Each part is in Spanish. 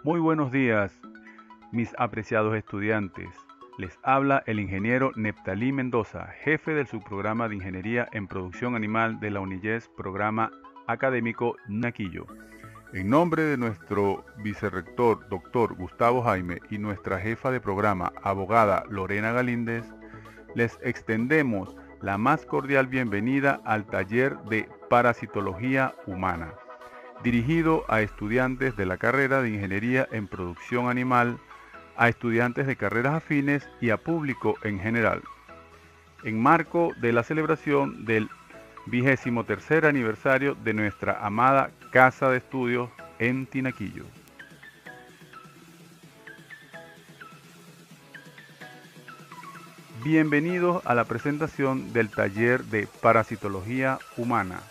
Muy buenos días, mis apreciados estudiantes. Les habla el ingeniero Neptalí Mendoza, jefe del subprograma de Ingeniería en Producción Animal de la UNIYES, programa académico Naquillo. En nombre de nuestro vicerrector, doctor Gustavo Jaime, y nuestra jefa de programa, abogada Lorena Galíndez, les extendemos la más cordial bienvenida al taller de Parasitología Humana, dirigido a estudiantes de la carrera de Ingeniería en Producción Animal, a estudiantes de carreras afines y a público en general, en marco de la celebración del 23º aniversario de nuestra amada Casa de Estudios en Tinaquillo. Bienvenidos a la presentación del taller de Parasitología Humana.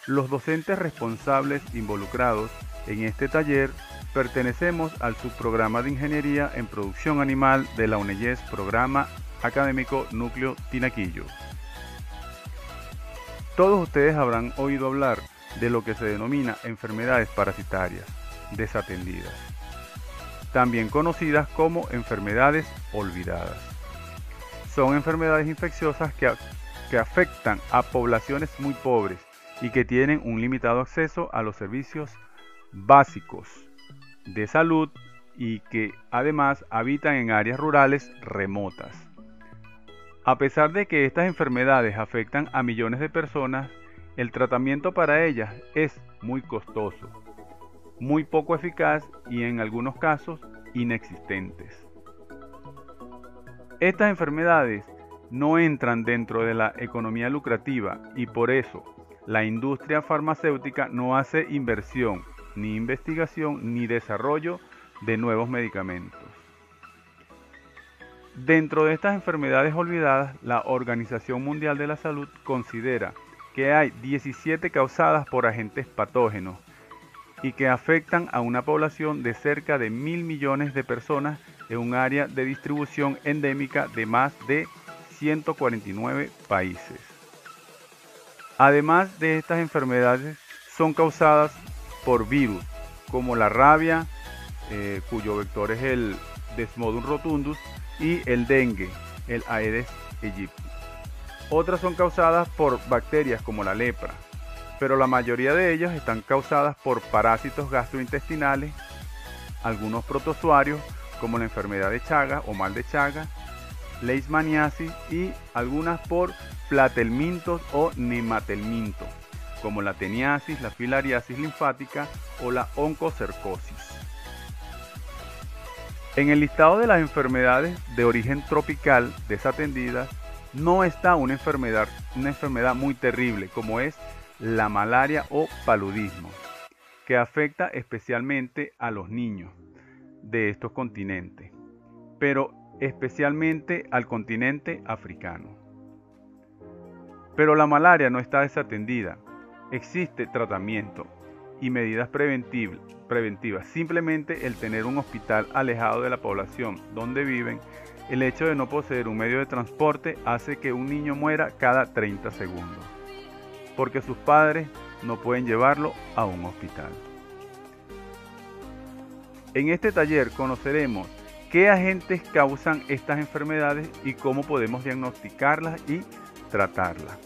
Los docentes responsables involucrados en este taller pertenecemos al subprograma de Ingeniería en Producción Animal de la UNIYES, programa académico Núcleo Tinaquillo. Todos ustedes habrán oído hablar de lo que se denomina enfermedades parasitarias desatendidas, también conocidas como enfermedades olvidadas. Son enfermedades infecciosas que afectan a poblaciones muy pobres y que tienen un limitado acceso a los servicios básicos de salud y que además habitan en áreas rurales remotas. A pesar de que estas enfermedades afectan a millones de personas, el tratamiento para ellas es muy costoso, muy poco eficaz y en algunos casos inexistentes. Estas enfermedades no entran dentro de la economía lucrativa y por eso la industria farmacéutica no hace inversión, ni investigación, ni desarrollo de nuevos medicamentos. Dentro de estas enfermedades olvidadas, la Organización Mundial de la Salud considera que hay 17 causadas por agentes patógenos y que afectan a una población de cerca de 1.000 millones de personas en un área de distribución endémica de más de 149 países. Además de estas enfermedades, son causadas por virus como la rabia, cuyo vector es el Desmodum rotundus, y el dengue, el Aedes aegypti. Otras son causadas por bacterias como la lepra, pero la mayoría de ellas están causadas por parásitos gastrointestinales, algunos protozoarios como la enfermedad de Chagas o mal de Chagas, leishmaniasis y algunas por platelmintos o nematelmintos, como la teniasis, la filariasis linfática o la oncocercosis. En el listado de las enfermedades de origen tropical desatendidas no está una enfermedad muy terrible como es la malaria o paludismo, que afecta especialmente a los niños de estos continentes, pero especialmente al continente africano. Pero la malaria no está desatendida, existe tratamiento y medidas preventivas. Simplemente el tener un hospital alejado de la población donde viven, el hecho de no poseer un medio de transporte hace que un niño muera cada 30 segundos, porque sus padres no pueden llevarlo a un hospital. En este taller conoceremos qué agentes causan estas enfermedades y cómo podemos diagnosticarlas y tratarlas.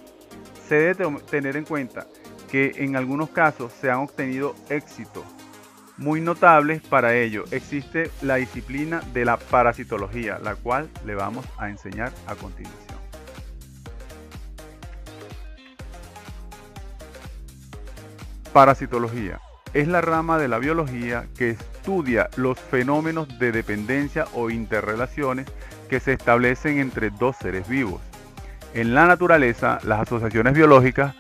Se debe tener en cuenta que en algunos casos se han obtenido éxitos muy notables. Para ello existe la disciplina de la parasitología, la cual le vamos a enseñar a continuación. Parasitología es la rama de la biología que estudia los fenómenos de dependencia o interrelaciones que se establecen entre dos seres vivos. En la naturaleza, las asociaciones biológicas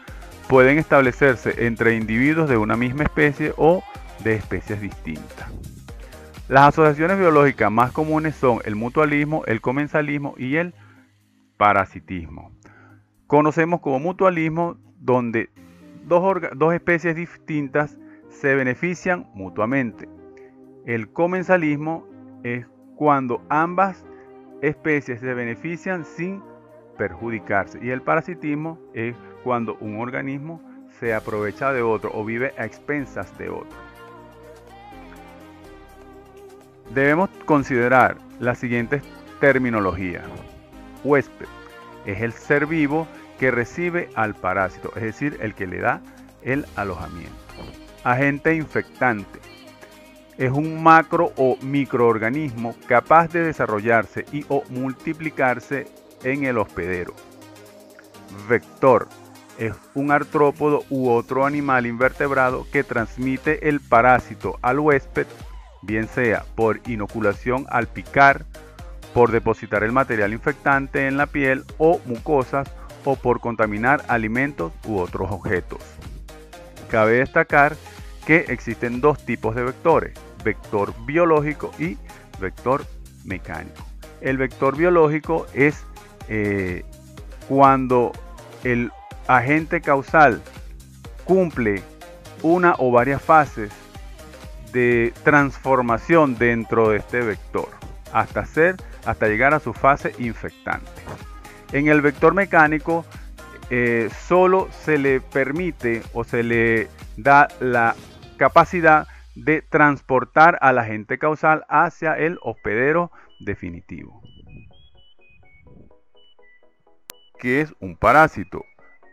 pueden establecerse entre individuos de una misma especie o de especies distintas. Las asociaciones biológicas más comunes son el mutualismo, el comensalismo y el parasitismo. Conocemos como mutualismo donde dos especies distintas se benefician mutuamente. El comensalismo es cuando ambas especies se benefician sin perjudicarse, y el parasitismo es cuando un organismo se aprovecha de otro o vive a expensas de otro. Debemos considerar las siguientes terminologías. Huésped es el ser vivo que recibe al parásito, es decir, el que le da el alojamiento. Agente infectante es un macro o microorganismo capaz de desarrollarse y o multiplicarse en el hospedero. Vector es un artrópodo u otro animal invertebrado que transmite el parásito al huésped, bien sea por inoculación al picar, por depositar el material infectante en la piel o mucosas o por contaminar alimentos u otros objetos. Cabe destacar que existen dos tipos de vectores, vector biológico y vector mecánico. El vector biológico es cuando el agente causal cumple una o varias fases de transformación dentro de este vector hasta llegar a su fase infectante. En el vector mecánico solo se le permite o se le da la capacidad de transportar al agente causal hacia el hospedero definitivo. ¿Qué es un parásito?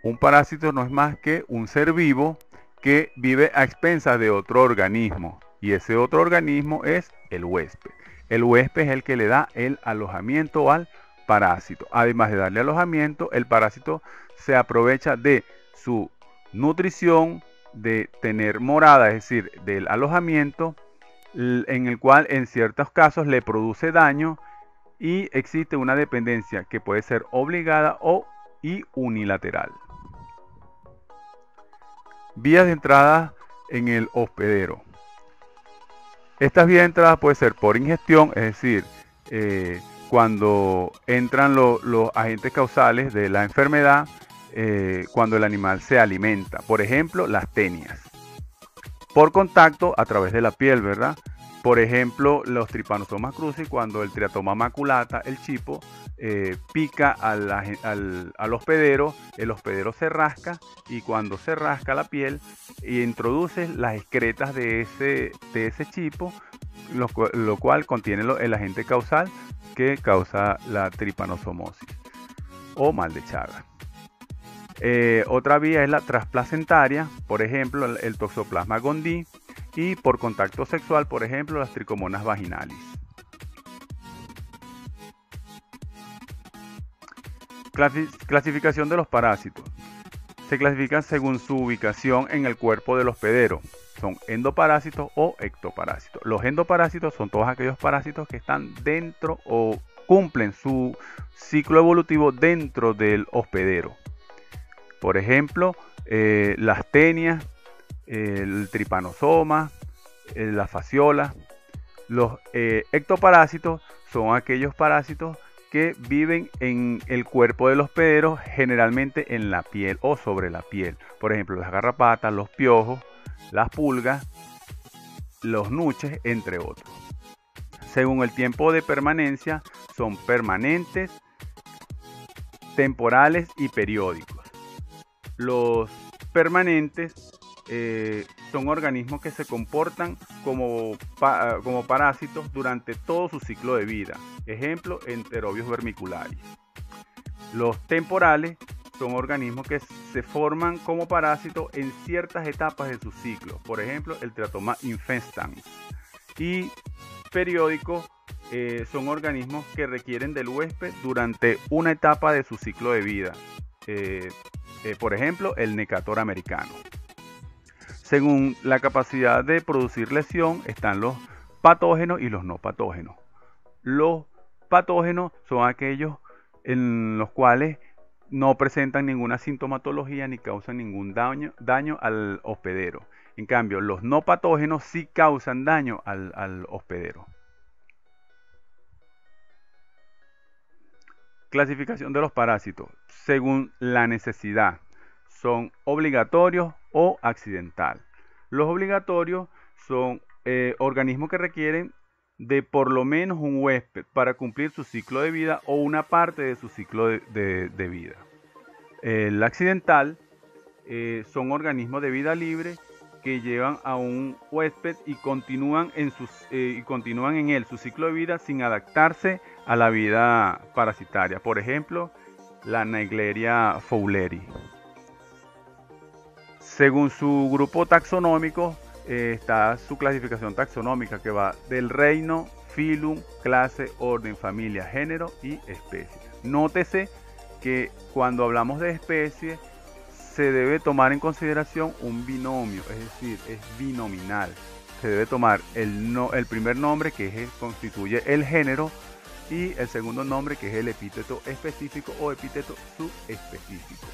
Un parásito no es más que un ser vivo que vive a expensas de otro organismo, y ese otro organismo es el huésped. El huésped es el que le da el alojamiento al parásito. Además de darle alojamiento, el parásito se aprovecha de su nutrición, de tener morada, es decir, del alojamiento, en el cual en ciertos casos le produce daño y existe una dependencia que puede ser obligada y unilateral. Vías de entrada en el hospedero. Estas vías de entrada pueden ser por ingestión, es decir, cuando entran los agentes causales de la enfermedad, cuando el animal se alimenta. Por ejemplo, las tenias. Por contacto a través de la piel, ¿verdad? Por ejemplo, los Trypanosoma cruzi, cuando el Triatoma maculata, el chipo, pica al hospedero, el hospedero se rasca y cuando se rasca la piel introduce las excretas de ese chipo, lo cual contiene el agente causal que causa la tripanosomosis o mal de Chagas. Otra vía es la transplacentaria, por ejemplo, el Toxoplasma gondii, y por contacto sexual, por ejemplo, las Trichomonas vaginalis. Clasificación de los parásitos. Se clasifican según su ubicación en el cuerpo del hospedero. Son endoparásitos o ectoparásitos. Los endoparásitos son todos aquellos parásitos que están dentro o cumplen su ciclo evolutivo dentro del hospedero. Por ejemplo, las tenias, el tripanosoma, la fasciola. Los ectoparásitos son aquellos parásitos que viven en el cuerpo del hospedero, generalmente en la piel o sobre la piel. Por ejemplo, las garrapatas, los piojos, las pulgas, los nuches, entre otros. Según el tiempo de permanencia, son permanentes, temporales y periódicos. Los permanentes son organismos que se comportan como parásitos durante todo su ciclo de vida. Ejemplo, Enterobius vermicularis. Los temporales son organismos que se forman como parásitos en ciertas etapas de su ciclo. Por ejemplo, el Triatoma infestans. Y periódicos son organismos que requieren del huésped durante una etapa de su ciclo de vida. Por ejemplo, el Necator americano. Según la capacidad de producir lesión están los patógenos y los no patógenos. Los patógenos son aquellos en los cuales no presentan ninguna sintomatología ni causan ningún daño al hospedero. En cambio, los no patógenos sí causan daño al hospedero. Clasificación de los parásitos. Según la necesidad, son obligatorios o accidental. Los obligatorios son organismos que requieren de por lo menos un huésped para cumplir su ciclo de vida o una parte de su ciclo de vida. El accidental son organismos de vida libre que llevan a un huésped y continúan en él su ciclo de vida sin adaptarse a la vida parasitaria. Por ejemplo, la Naegleria fowleri. Según su grupo taxonómico, está su clasificación taxonómica, que va del reino, filum, clase, orden, familia, género y especie. Nótese que cuando hablamos de especie se debe tomar en consideración un binomio, es decir, es binominal. Se debe tomar el primer nombre, que constituye el género, y el segundo nombre, que es el epíteto específico o epíteto subespecífico.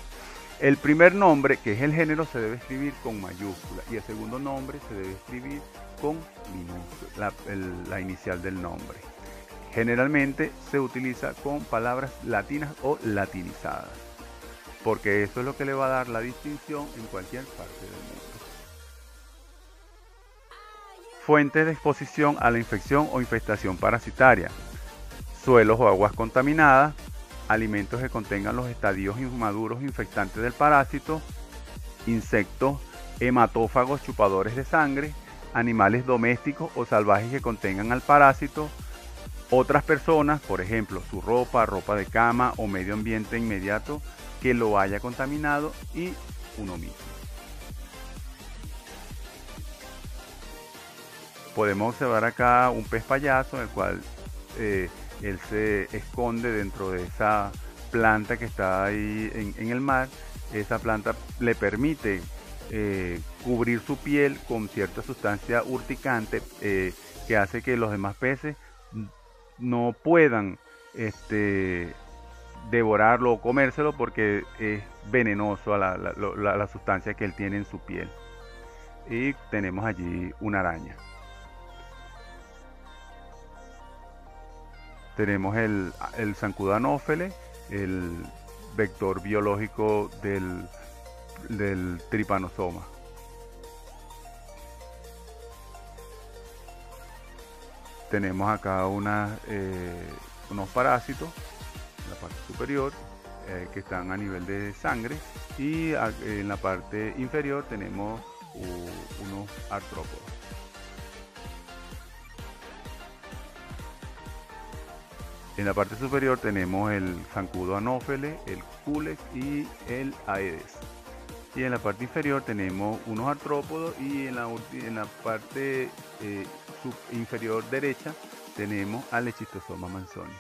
El primer nombre, que es el género, se debe escribir con mayúscula, y el segundo nombre se debe escribir con minúscula, la inicial del nombre. Generalmente se utiliza con palabras latinas o latinizadas, porque eso es lo que le va a dar la distinción en cualquier parte del mundo. Fuentes de exposición a la infección o infestación parasitaria: suelos o aguas contaminadas, alimentos que contengan los estadios inmaduros infectantes del parásito, insectos hematófagos chupadores de sangre, animales domésticos o salvajes que contengan al parásito, otras personas, por ejemplo, su ropa de cama o medio ambiente inmediato que lo haya contaminado, y uno mismo. Podemos observar acá un pez payaso, en el cual él se esconde dentro de esa planta que está ahí en el mar. Esa planta le permite cubrir su piel con cierta sustancia urticante que hace que los demás peces no puedan devorarlo o comérselo, porque es venenoso la sustancia que él tiene en su piel. Y tenemos allí una araña. Tenemos el zancudo anófele, el vector biológico del trypanosoma. Tenemos acá unos parásitos en la parte superior que están a nivel de sangre, y en la parte inferior tenemos unos artrópodos. En la parte superior tenemos el zancudo anófele, el culex y el aedes. Y en la parte inferior tenemos unos artrópodos, y en la parte inferior derecha tenemos al Schistosoma manzoni.